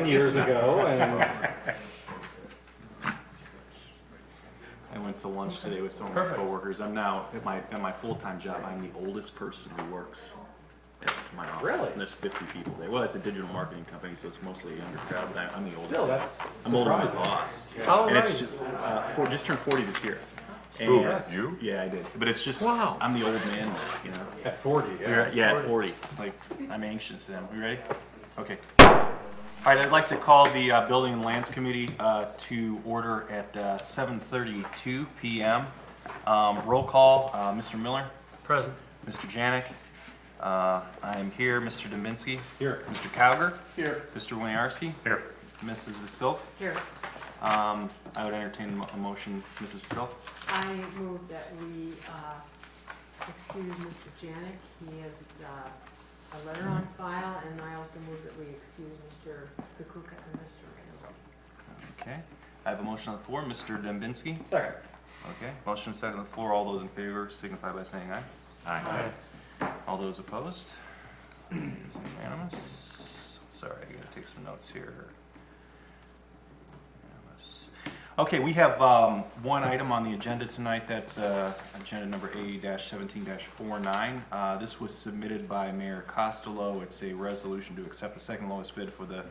10 years ago, and I went to lunch today with some of my coworkers. I'm now at my full-time job. I'm the oldest person who works at my office. Really? And there's 50 people there. Well, it's a digital marketing company, so it's mostly a younger crowd. But I'm the oldest. still, that's I'm older than my surprising. boss. How And old it's are you? just turned 40 this year. Who, And you? Yeah, I did. But it's just Wow. I'm the old man, you know. At 40, Yeah, at 40. Like, I'm anxious then. We ready? Okay. All right, I'd like to call the Building and Lands Committee to order at 7:32 p.m. Roll call, Mr. Miller. Present. Mr. Janik. I am here. Mr. Dombinski. Here. Mr. Cowger. Here. Mr. Winiarski. Here. Mrs. Vasilk. Here, I would entertain a motion. Mrs. Vasilk. I move that we excuse Mr. Janik. He has a letter on file, and I also move that we excuse Mr. Kukuka and Mr. Ramsey. Okay. I have a motion on the floor. Mr. Dombinski. Second. Okay. Motion second on the floor. All those in favor signify by saying aye. Aye. All those opposed? It's unanimous. Sorry, I gotta take some notes here. Unanimous. Okay, we have one item on the agenda tonight. That's agenda number A-17-49. This was submitted by Mayor Costello. It's a resolution to accept the second lowest bid for the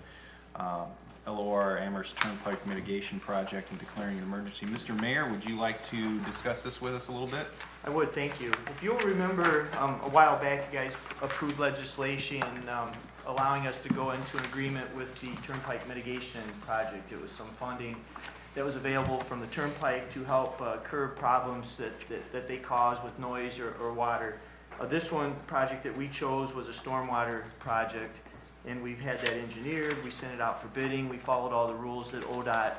LOR Amherst Turnpike Mitigation Project and declaring an emergency. Mr. Mayor, would you like to discuss this with us a little bit? I would, thank you. If you'll remember, a while back, you guys approved legislation allowing us to go into an agreement with the Turnpike Mitigation Project. It was some funding that was available from the Turnpike to help curb problems that they cause with noise or water. This one project that we chose was a stormwater project, and we've had that engineered. We sent it out for bidding. We followed all the rules that ODOT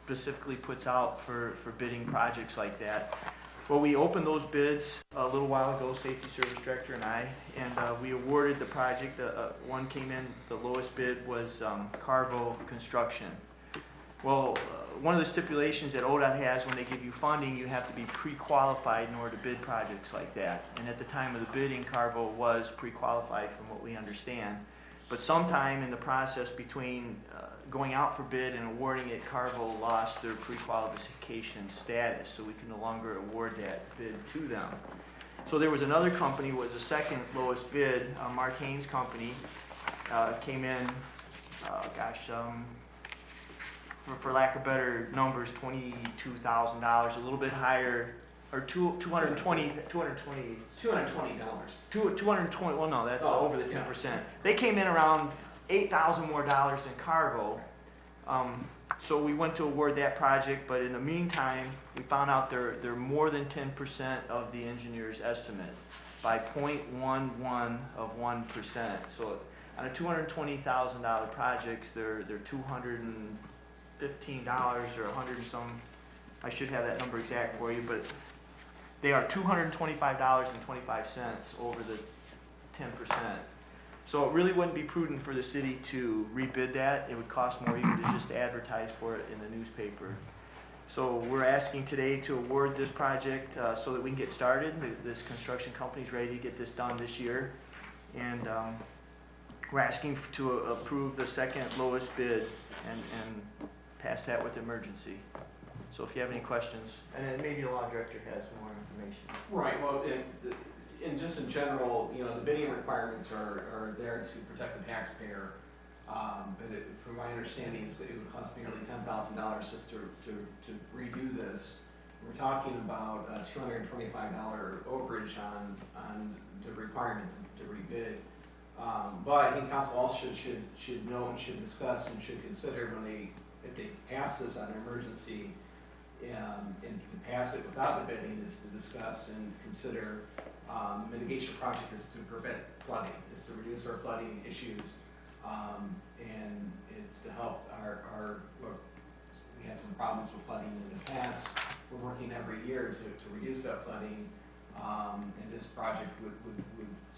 specifically puts out for bidding projects like that. Well, we opened those bids a little while ago, Safety Service Director and I, and we awarded the project. One came in, the lowest bid was Carvo Construction. Well, one of the stipulations that ODOT has when they give you funding, you have to be pre-qualified in order to bid projects like that. And at the time of the bidding, Carvo was pre-qualified from what we understand. But sometime in the process between going out for bid and awarding it, Carvo lost their pre-qualification status, so we can no longer award that bid to them. So there was another company, was the second lowest bid, Mark Haynes Company, came in, for lack of better numbers, $22,000, a little bit higher, or $220. Well, no, that's over the 10%. They came in around $8,000 more dollars than Carvo. So we went to award that project, but in the meantime, we found out they're more than 10% of the engineer's estimate by 0.11 of 1%. So on a $220,000 projects, they're $215 or 100 and some. I should have that number exact for you, but they are $225.25 over the 10%. So it really wouldn't be prudent for the city to rebid that. It would cost more even to just advertise for it in the newspaper. So we're asking today to award this project so that we can get started. This construction company is ready to get this done this year. And we're asking to approve the second lowest bid and pass that with emergency. So if you have any questions, and then maybe the law director has more information. Right, well, in just in general, you know, the bidding requirements are there to protect the taxpayer. But from my understanding, it would cost nearly $10,000 just to redo this. We're talking about a $225 overage on the requirement to rebid. But I think council also should know and should discuss and should consider if they pass this on an emergency, and to pass it without the bidding is to discuss and consider mitigation project is to prevent flooding, is to reduce our flooding issues, and it's to help we had some problems with flooding in the past. We're working every year to reduce that flooding, and this project would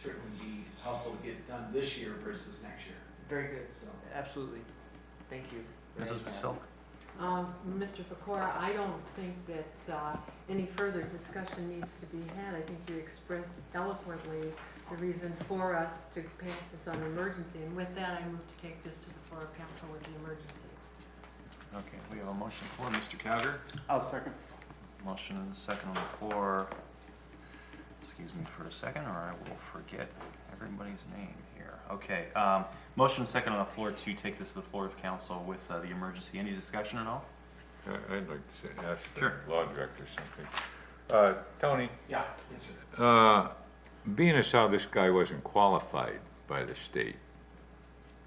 certainly be helpful to get done this year versus next year. Very good, so absolutely. Thank you. Mrs. Vasilk. Mr. Pecora, I don't think that any further discussion needs to be had. I think you expressed eloquently the reason for us to pass this on emergency. And with that, I move to take this to the floor of council with the emergency. Okay, we have a motion for Mr. Cowger. I'll second. Motion and a second on the floor. Excuse me for a second, or I will forget everybody's name here. Okay, motion and second on the floor to take this to the floor of council with the emergency. Any discussion at all? I'd like to ask the Sure. law director something. Tony, Yeah, yes, sir. being as how this guy wasn't qualified by the state,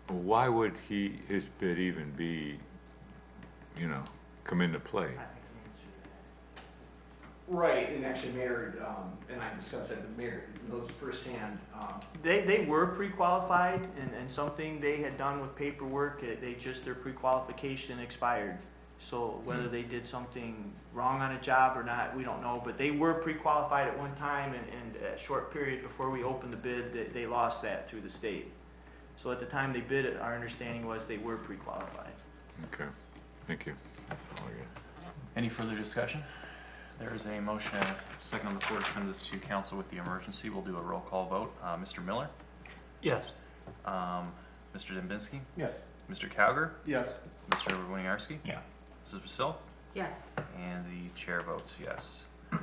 why would his bid even be, come into play? I can answer that. Right, and actually Mayor, and I discussed that, the mayor knows firsthand, They were pre-qualified, and something they had done with paperwork, their pre-qualification expired. So whether they did something wrong on a job or not, we don't know, but they were pre-qualified at one time, and a short period before we opened the bid, they lost that through the state. So at the time they bid it, our understanding was they were pre-qualified. Okay, thank you. That's all I got. Any further discussion? There is a motion and a second on the floor to send this to council with the emergency. We'll do a roll call vote. Mr. Miller? Yes. Mr. Dembinski? Yes. Mr. Cowger? Yes. Mr. Winiarski? Yeah. Mrs. Vasil? Yes. And the chair votes yes. If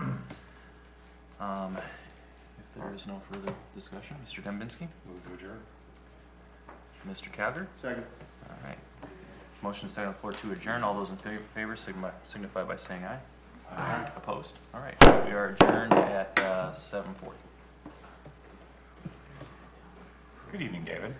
there is no further discussion, Mr. Dembinski? Move to adjourn. Mr. Cowger? Second. All right. Motion second on the floor to adjourn. All those in favor signify by saying aye. Aye. Opposed? All right. We are adjourned at 7:40. Good evening, David.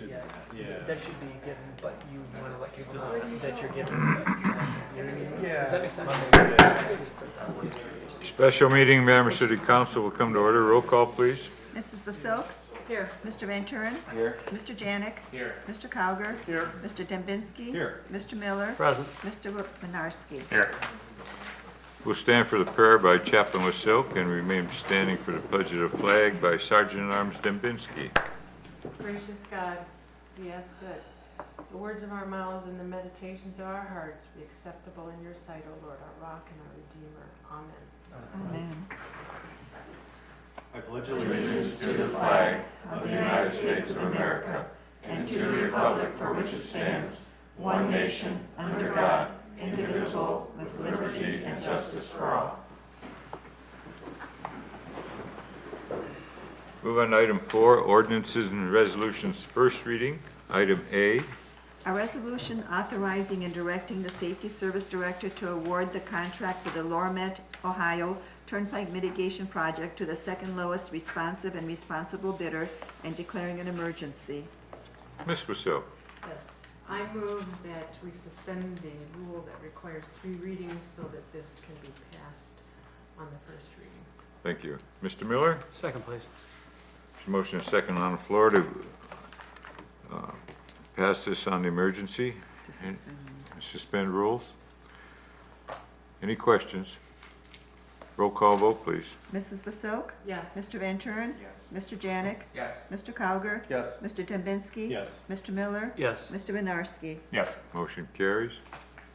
Yeah. That should be given, but you want to let people know that you're giving. You know what I mean? Does that make sense? Special meeting of Amherst City Council will come to order. Roll call, please. Mrs. Vasilk? Here. Mr. Van Turen? Here. Mr. Janik? Here. Mr. Cowger? Here. Mr. Dembinski? Here. Mr. Miller? Present. Mr. Winarski? Here. We'll stand for the prayer by Chaplain Wasilk and remain standing for the pledge of the flag by Sergeant at Arms Dembinski. Gracious God, we ask that the words of our mouths and the meditations of our hearts be acceptable in your sight, O Lord, our rock and our redeemer. Amen. Amen. I pledge Allegiance to the flag of the United States of America and to the republic for which it stands, one nation, under God, indivisible, with liberty and justice for all. Move on to item 4, ordinances and resolutions, first reading. Item A. A resolution authorizing and directing the Safety Service Director to award the contract for the Lormet, Ohio Turnpike Mitigation Project to the second lowest responsive and responsible bidder and declaring an emergency. Ms. Wasilk. Yes, I move that we suspend the rule that requires 3 readings so that this can be passed on the first reading. Thank you. Mr. Miller? Second, please. There's a motion and a second on the floor to pass this on the emergency. To suspend. Suspend rules. Any questions? Roll call vote, please. Mrs. Vasilk? Yes. Mr. Van Turen? Yes. Mr. Janik? Yes. Mr. Cowger? Yes. Mr. Dembinski? Yes. Mr. Miller? Yes. Mr. Winarski? Yes. Motion carries.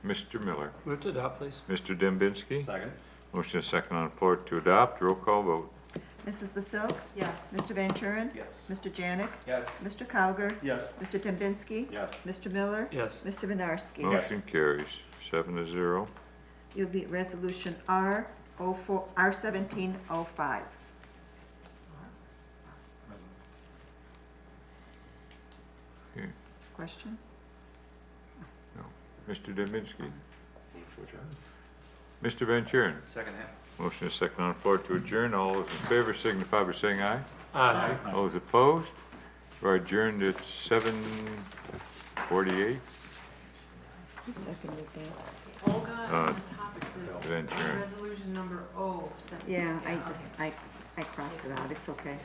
Mr. Miller. Move to adopt, please. Mr. Dembinski. Second. Motion and a second on the floor to adopt. Roll call vote. Mrs. Vasilk? Yes. Mr. Van Turen? Yes. Mr. Janik? Yes. Mr. Cowger? Yes. Mr. Dembinski? Yes. Mr. Miller? Yes. Mr. Winarski? Motion carries 7-0. It'll be resolution R1705. Okay. Question? Mr. Dembinski. Mr. Van Turen. Second half. Motion is second on the floor to adjourn. All those in favor signify by saying aye. Aye. All those opposed? We're adjourned at 7:48. Who seconded that? Olga, on the topic says Van Turen. resolution number O. Yeah, I crossed it out. It's okay.